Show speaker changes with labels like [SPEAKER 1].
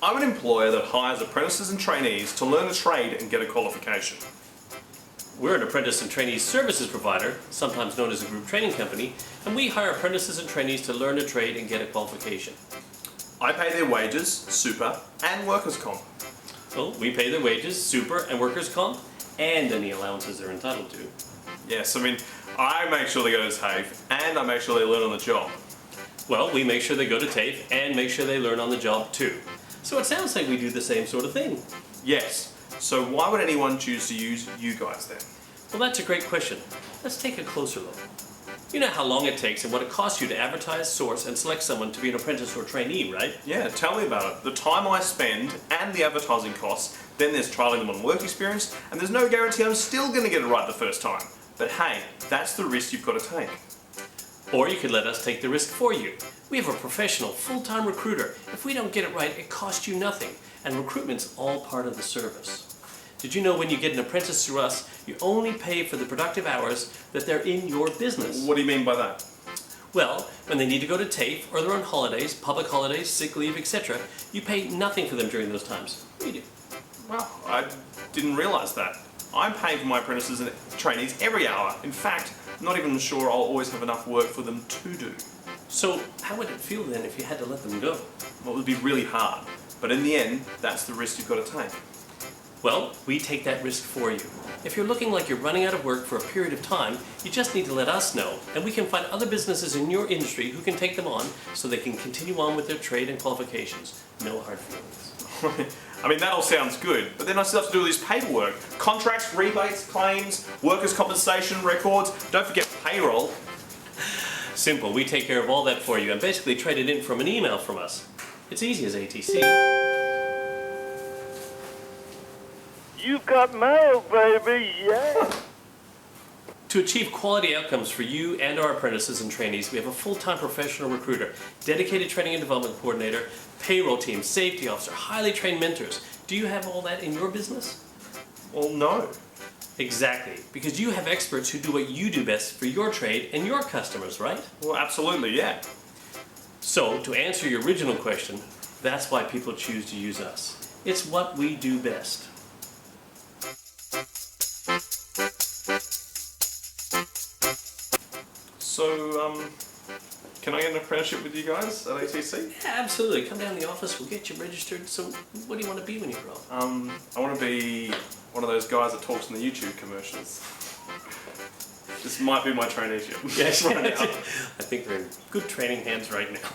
[SPEAKER 1] I'm an employer that hires apprentices and trainees to learn a trade and get a qualification.
[SPEAKER 2] We're an apprentice and trainee services provider, sometimes known as a group training company, and we hire apprentices and trainees to learn a trade and get a qualification.
[SPEAKER 1] I pay their wages, super, and workers' comp.
[SPEAKER 2] Well, we pay their wages, super, and workers' comp, and any allowances they're entitled to.
[SPEAKER 1] Yes, I make sure they go to TAFE and I make sure they learn on the job.
[SPEAKER 2] Well, we make sure they go to TAFE and make sure they learn on the job too. So it sounds like we do the same sort of thing.
[SPEAKER 1] Yes, so why would anyone choose to use you guys then?
[SPEAKER 2] Well, that's a great question. Let's take a closer look. You know how long it takes and what it costs you to advertise, source, and select someone to be an apprentice or trainee, right?
[SPEAKER 1] Yeah, tell me about it. The time I spend and the advertising costs, then there's trialing them on work experience, and there's no guarantee I'm still going to get it right the first time. But hey, that's the risk you've got to take.
[SPEAKER 2] Or you could let us take the risk for you. We have a professional, full-time recruiter. If we don't get it right, it costs you nothing. And recruitment's all part of the service. Did you know when you get an apprentice through us, you only pay for the productive hours that they're in your business?
[SPEAKER 1] What do you mean by that?
[SPEAKER 2] Well, when they need to go to TAFE or they're on holidays, public holidays, sick leave, etc., you pay nothing for them during those times. We do.
[SPEAKER 1] Well, I didn't realise that. I'm paying for my apprentices and trainees every hour. In fact, I'm not even sure I'll always have enough work for them to do.
[SPEAKER 2] So how would it feel then if you had to let them go?
[SPEAKER 1] Well, it would be really hard. But in the end, that's the risk you've got to take.
[SPEAKER 2] Well, we take that risk for you. If you're looking like you're running out of work for a period of time, you just need to let us know, and we can find other businesses in your industry who can take them on so they can continue on with their trade and qualifications. No hard feelings.
[SPEAKER 1] That all sounds good, but then I still have to do all this paperwork. Contracts, rebates, claims, workers' compensation, records, don't forget payroll.
[SPEAKER 2] Simple, we take care of all that for you and basically trade it in from an email from us. It's easy as ATC.
[SPEAKER 3] You've got mail, baby, yeah!
[SPEAKER 2] To achieve quality outcomes for you and our apprentices and trainees, we have a full-time professional recruiter, dedicated training and development coordinator, payroll team, safety officer, highly trained mentors. Do you have all that in your business?
[SPEAKER 1] Well, no.
[SPEAKER 2] Exactly, because you have experts who do what you do best for your trade and your customers, right?
[SPEAKER 1] Well, absolutely, yeah.
[SPEAKER 2] So, to answer your original question, that's why people choose to use us. It's what we do best.
[SPEAKER 1] So, can I get an apprenticeship with you guys at ATC?
[SPEAKER 2] Yeah, absolutely. Come down to the office, we'll get you registered. So, what do you want to be when you grow up?
[SPEAKER 1] I want to be one of those guys that talks in the YouTube commercials. This might be my traineeship.
[SPEAKER 2] Yes,
[SPEAKER 1] right now.
[SPEAKER 2] I think we're in good training hands right now.